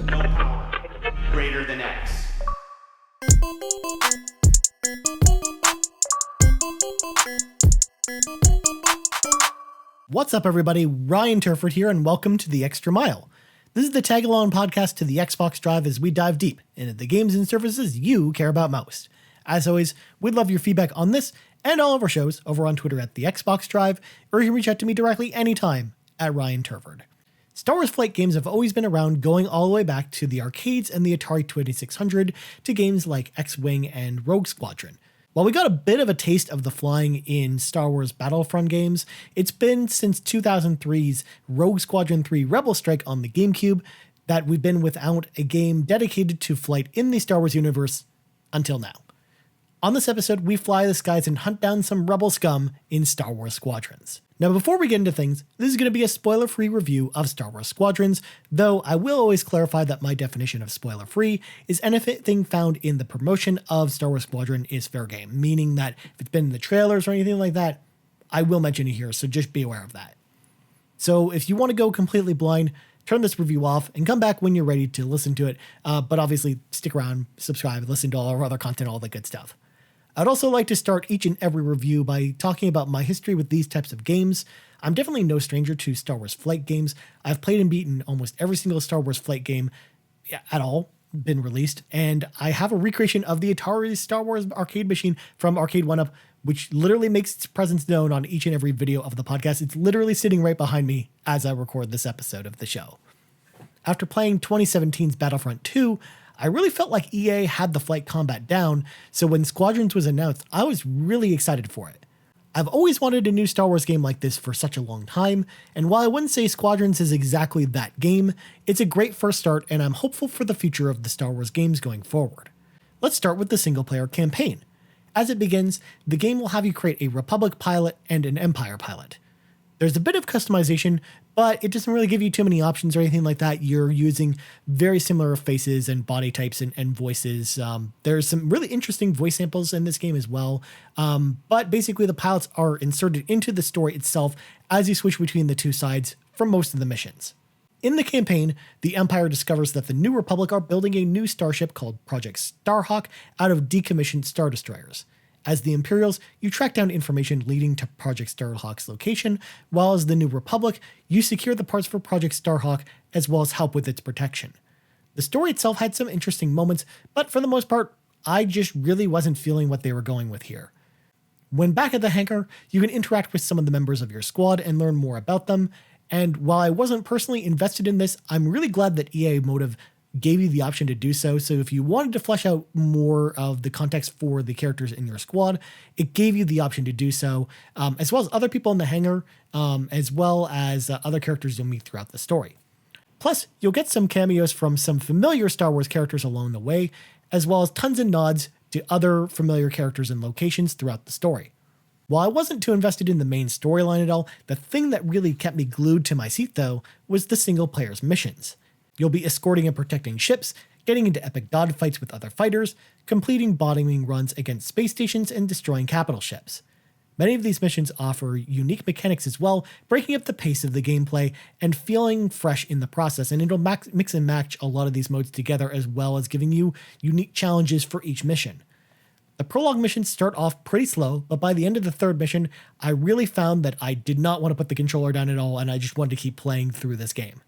no power greater than X. What's up, everybody? Ryan Turford here, and welcome to The Extra Mile. This is the tag-along podcast to the Xbox Drive as we dive deep into the games and services you care about most. As always, we'd love your feedback on this and all of our shows over on Twitter at the Xbox Drive, or you can reach out to me directly anytime at Ryan Turford. Star Wars flight games have always been around, going all the way back to the arcades and the Atari 2600 to games like X-Wing and Rogue Squadron. While we got a bit of a taste of the flying in Star Wars Battlefront games, it's been since 2003's Rogue Squadron 3 Rebel Strike on the GameCube that we've been without a game dedicated to flight in the Star Wars universe until now. On this episode, we fly the skies and hunt down some rebel scum in Star Wars Squadrons. Now, before we get into things, this is going to be a spoiler-free review of Star Wars Squadrons, though I will always clarify that my definition of spoiler-free is anything found in the promotion of Star Wars Squadron is fair game, meaning that if it's been in the trailers or anything like that, I will mention it here, so just be aware of that. So if you want to go completely blind, turn this review off and come back when you're ready to listen to it, but obviously stick around, subscribe, listen to all our other content, all the good stuff. I'd also like to start each and every review by talking about my history with these types of games. I'm definitely no stranger to Star Wars flight games. I've played and beaten almost every single Star Wars flight game at all been released, and I have a recreation of the Atari Star Wars arcade machine from Arcade 1UP, which literally makes its presence known on each and every video of the podcast. It's literally sitting right behind me as I record this episode of the show. After playing 2017's Battlefront 2, I really felt like EA had the flight combat down, so when Squadrons was announced, I was really excited for it. I've always wanted a new Star Wars game like this for such a long time, and while I wouldn't say Squadrons is exactly that game, it's a great first start, and I'm hopeful for the future of the Star Wars games going forward. Let's start with the single-player campaign. As it begins, the game will have you create a Republic pilot and an Empire pilot. There's a bit of customization, but it doesn't really give you too many options or anything like that. You're using very similar faces and body types and voices. There's some really interesting voice samples in this game as well. But basically the pilots are inserted into the story itself as you switch between the two sides for most of the missions. In the campaign, the Empire discovers that the New Republic are building a new starship called Project Starhawk out of decommissioned Star Destroyers. As the Imperials, you track down information leading to Project Starhawk's location, while as the New Republic, you secure the parts for Project Starhawk as well as help with its protection. The story itself had some interesting moments, but for the most part, I just really wasn't feeling what they were going with here. When back at the hangar, you can interact with some of the members of your squad and learn more about them, and while I wasn't personally invested in this, I'm really glad that EA Motive gave you the option to do so. So if you wanted to flesh out more of the context for the characters in your squad, it gave you the option to do so, as well as other people in the hangar, as well as other characters you'll meet throughout the story. Plus, you'll get some cameos from some familiar Star Wars characters along the way, as well as tons of nods to other familiar characters and locations throughout the story. While I wasn't too invested in the main storyline at all, the thing that really kept me glued to my seat though was the single player's missions. You'll be escorting and protecting ships, getting into epic dogfights with other fighters, completing bombing runs against space stations, and destroying capital ships. Many of these missions offer unique mechanics as well, breaking up the pace of the gameplay and feeling fresh in the process, and it'll mix and match a lot of these modes together as well as giving you unique challenges for each mission. The prologue missions start off pretty slow, but by the end of the third mission, I really found that I did not want to put the controller down at all, and I just wanted to keep playing through this game.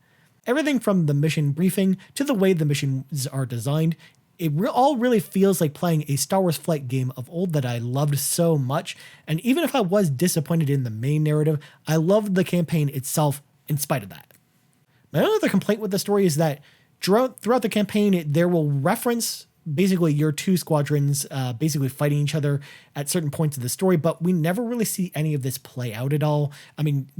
Everything from the mission briefing to the way the missions are designed, it all really feels like playing a Star Wars flight game of old that I loved so much, and even if I was disappointed in the main narrative, I loved the campaign itself in spite of that. My only other complaint with the story is that throughout the campaign, there will reference basically your two squadrons basically fighting each other at certain points of the story, but we never really see any of this play out at all. I mean,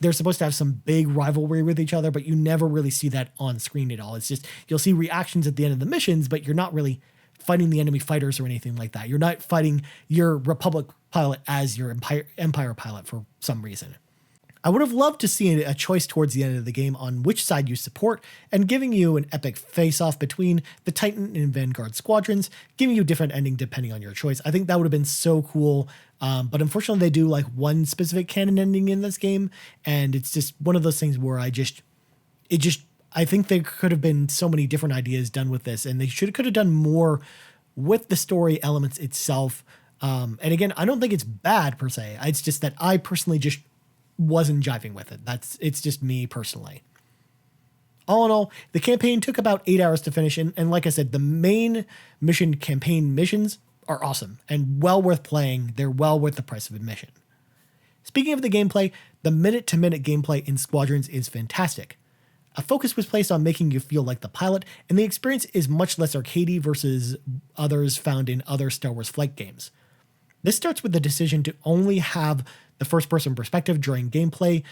they're supposed to have some big rivalry with each other, but you never really see that on screen at all. It's just, you'll see reactions at the end of the missions, but you're not really fighting the enemy fighters or anything like that. You're not fighting your Republic pilot as your Empire pilot for some reason. I would have loved to see a choice towards the end of the game on which side you support, and giving you an epic face-off between the Titan and Vanguard squadrons, giving you a different ending depending on your choice. I think that would have been so cool, but unfortunately they do like one specific canon ending in this game, and it's just one of those things where I I think there could have been so many different ideas done with this, and they could have done more with the story elements itself. And again, I don't think it's bad per se. It's just that I personally just wasn't jiving with it. It's just me personally. All in all, the campaign took about 8 hours to finish, and like I said, the main campaign missions are awesome and well worth playing. They're well worth the price of admission. Speaking of the gameplay, the minute-to-minute gameplay in Squadrons is fantastic. A focus was placed on making you feel like the pilot, and the experience is much less arcadey versus others found in other Star Wars flight games. This starts with the decision to only have the first-person perspective during gameplay.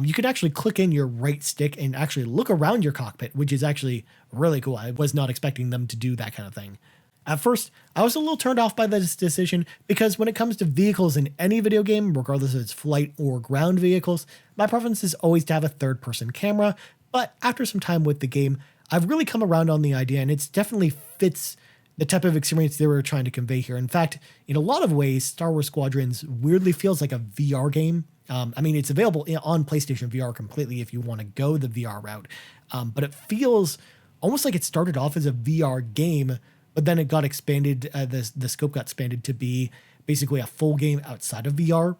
You could actually click in your right stick and actually look around your cockpit, which is actually really cool. I was not expecting them to do that kind of thing. At first, I was a little turned off by this decision because when it comes to vehicles in any video game, regardless if it's flight or ground vehicles, my preference is always to have a third-person camera. But after some time with the game, I've really come around on the idea, and it definitely fits the type of experience they were trying to convey here. In fact, in a lot of ways, Star Wars Squadrons weirdly feels like a VR game. I mean, it's available on PlayStation VR completely if you want to go the VR route. But it feels almost like it started off as a VR game, but then it got expanded, the scope got expanded to be basically a full game outside of VR.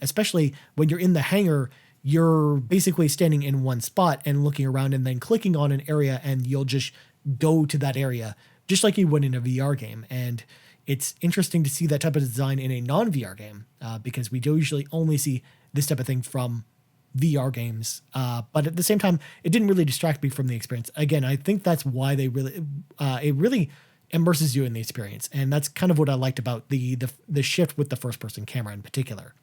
Especially when you're in the hangar, you're basically standing in one spot and looking around and then clicking on an area, and you'll just go to that area, just like you would in a VR game. And it's interesting to see that type of design in a non-VR game, because we do usually only see this type of thing from VR games. But at the same time, it didn't really distract me from the experience. Again, I think that's why it really immerses you in the experience. And that's kind of what I liked about the shift with the first-person camera in particular.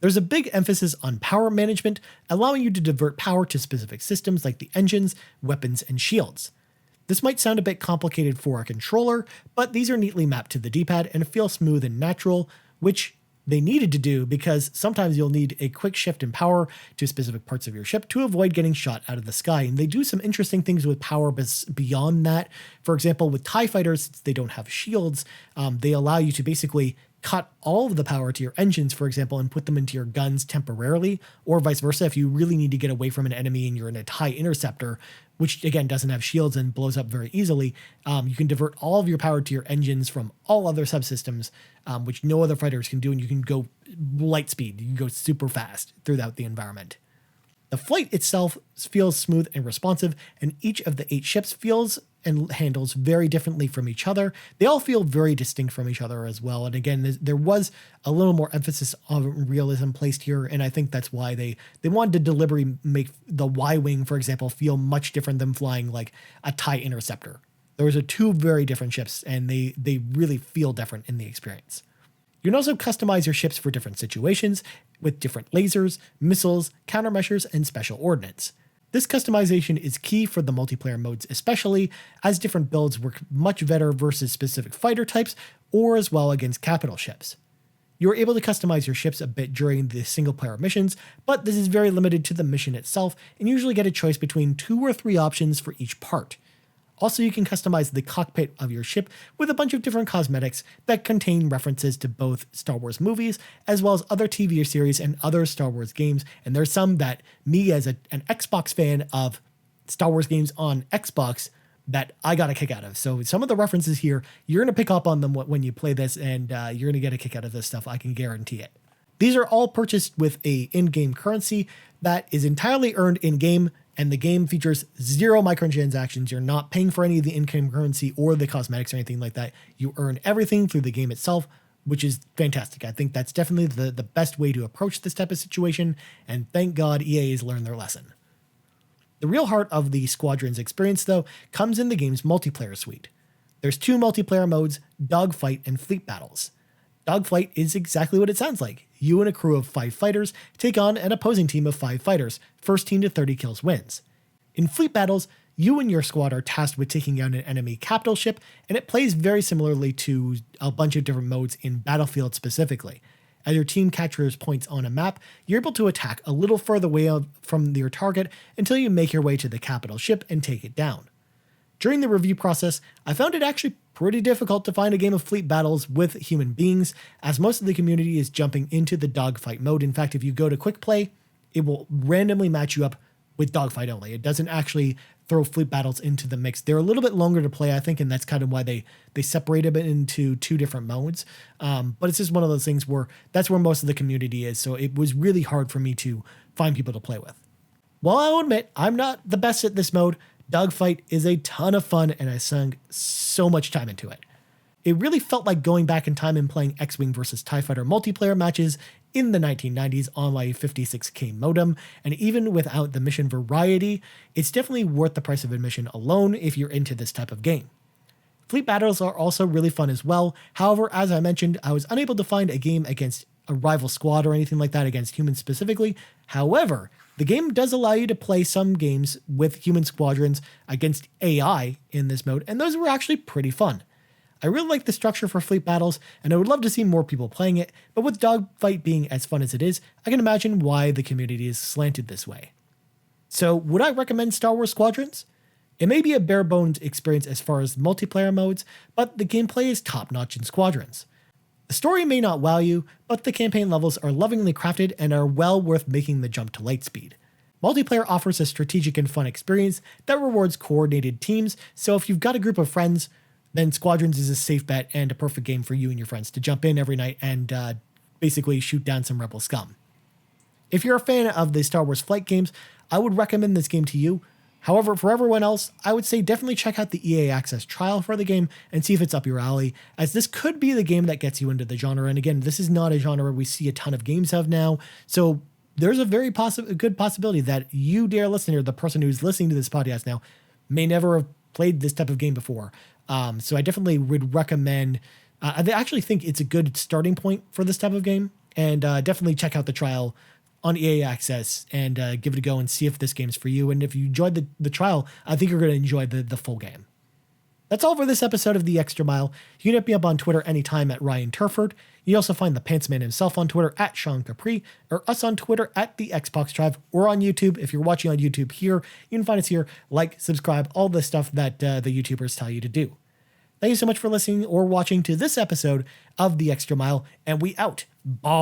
There's a big emphasis on power management, allowing you to divert power to specific systems like the engines, weapons, and shields. This might sound a bit complicated for a controller, but these are neatly mapped to the D-pad and feel smooth and natural, which they needed to do because sometimes you'll need a quick shift in power to specific parts of your ship to avoid getting shot out of the sky. And they do some interesting things with power beyond that. For example, with TIE fighters, since they don't have shields, they allow you to basically cut all of the power to your engines, for example, and put them into your guns temporarily, or vice versa. If you really need to get away from an enemy and you're in a TIE interceptor, which again doesn't have shields and blows up very easily, you can divert all of your power to your engines from all other subsystems, which no other fighters can do, and you can go light speed. You can go super fast throughout the environment. The flight itself feels smooth and responsive, and each of the 8 ships feels and handles very differently from each other. They all feel very distinct from each other as well. And again, there was a little more emphasis on realism placed here, and I think that's why they wanted to deliberately make the Y-Wing, for example, feel much different than flying like a TIE Interceptor. Those are 2 very different ships, and they really feel different in the experience. You can also customize your ships for different situations with different lasers, missiles, countermeasures, and special ordnance. This customization is key for the multiplayer modes, especially as different builds work much better versus specific fighter types or as well against capital ships. You are able to customize your ships a bit during the single-player missions, but this is very limited to the mission itself and usually get a choice between 2 or 3 options for each part. Also, you can customize the cockpit of your ship with a bunch of different cosmetics that contain references to both Star Wars movies as well as other TV series and other Star Wars games. And there's some that me as an Xbox fan of Star Wars games on Xbox that I got a kick out of. So some of the references here, you're going to pick up on them when you play this, and you're going to get a kick out of this stuff. I can guarantee it. These are all purchased with a in-game currency that is entirely earned in-game, and the game features 0 microtransactions. You're not paying for any of the in-game currency or the cosmetics or anything like that. You earn everything through the game itself, which is fantastic. I think that's definitely the best way to approach this type of situation, and thank God EA has learned their lesson. The real heart of the Squadrons experience, though, comes in the game's multiplayer suite. There's 2 multiplayer modes, Dogfight and Fleet Battles. Dogfight is exactly what it sounds like. You and a crew of 5 fighters take on an opposing team of 5 fighters. First team to 30 kills wins. In Fleet Battles, you and your squad are tasked with taking out an enemy capital ship, and it plays very similarly to a bunch of different modes in Battlefield specifically. As your team captures points on a map, you're able to attack a little further away from your target until you make your way to the capital ship and take it down. During the review process, I found it actually pretty difficult to find a game of fleet battles with human beings, as most of the community is jumping into the dogfight mode. In fact, if you go to quick play, it will randomly match you up with dogfight only. It doesn't actually throw fleet battles into the mix. They're a little bit longer to play, I think, and that's kind of why they separated it into two different modes. But it's just one of those things where that's where most of the community is. So it was really hard for me to find people to play with. While I'll admit I'm not the best at this mode, Dogfight is a ton of fun and I sunk so much time into it. It really felt like going back in time and playing X-Wing versus TIE Fighter multiplayer matches in the 1990s on my 56K modem, and even without the mission variety, it's definitely worth the price of admission alone if you're into this type of game. Fleet battles are also really fun as well. However, as I mentioned, I was unable to find a game against a rival squad or anything like that against humans specifically. However, the game does allow you to play some games with human squadrons against AI in this mode, and those were actually pretty fun. I really like the structure for fleet battles, and I would love to see more people playing it, but with Dogfight being as fun as it is, I can imagine why the community is slanted this way. So, would I recommend Star Wars Squadrons? It may be a bare-bones experience as far as multiplayer modes, but the gameplay is top-notch in Squadrons. The story may not wow you, but the campaign levels are lovingly crafted and are well worth making the jump to lightspeed. Multiplayer offers a strategic and fun experience that rewards coordinated teams, so if you've got a group of friends, then Squadrons is a safe bet and a perfect game for you and your friends to jump in every night and basically shoot down some rebel scum. If you're a fan of the Star Wars flight games, I would recommend this game to you. However, for everyone else, I would say definitely check out the EA Access trial for the game and see if it's up your alley, as this could be the game that gets you into the genre. And again, this is not a genre we see a ton of games of now, so there's a very good possibility that you, dear listener, the person who's listening to this podcast now, may never have played this type of game before. So I definitely would recommend, I actually think it's a good starting point for this type of game, and definitely check out the trial on EA Access and give it a go and see if this game's for you. And if you enjoyed the trial, I think you're going to enjoy the full game. That's all for this episode of The Extra Mile. You can hit me up on Twitter anytime at Ryan Turford. You also find the Pantsman himself on Twitter at Sean Capri, or us on Twitter at The Xbox Drive, or on YouTube. If you're watching on YouTube here, you can find us here, like, subscribe, all the stuff that the YouTubers tell you to do. Thank you so much for listening or watching to this episode of The Extra Mile, and we out. Bye.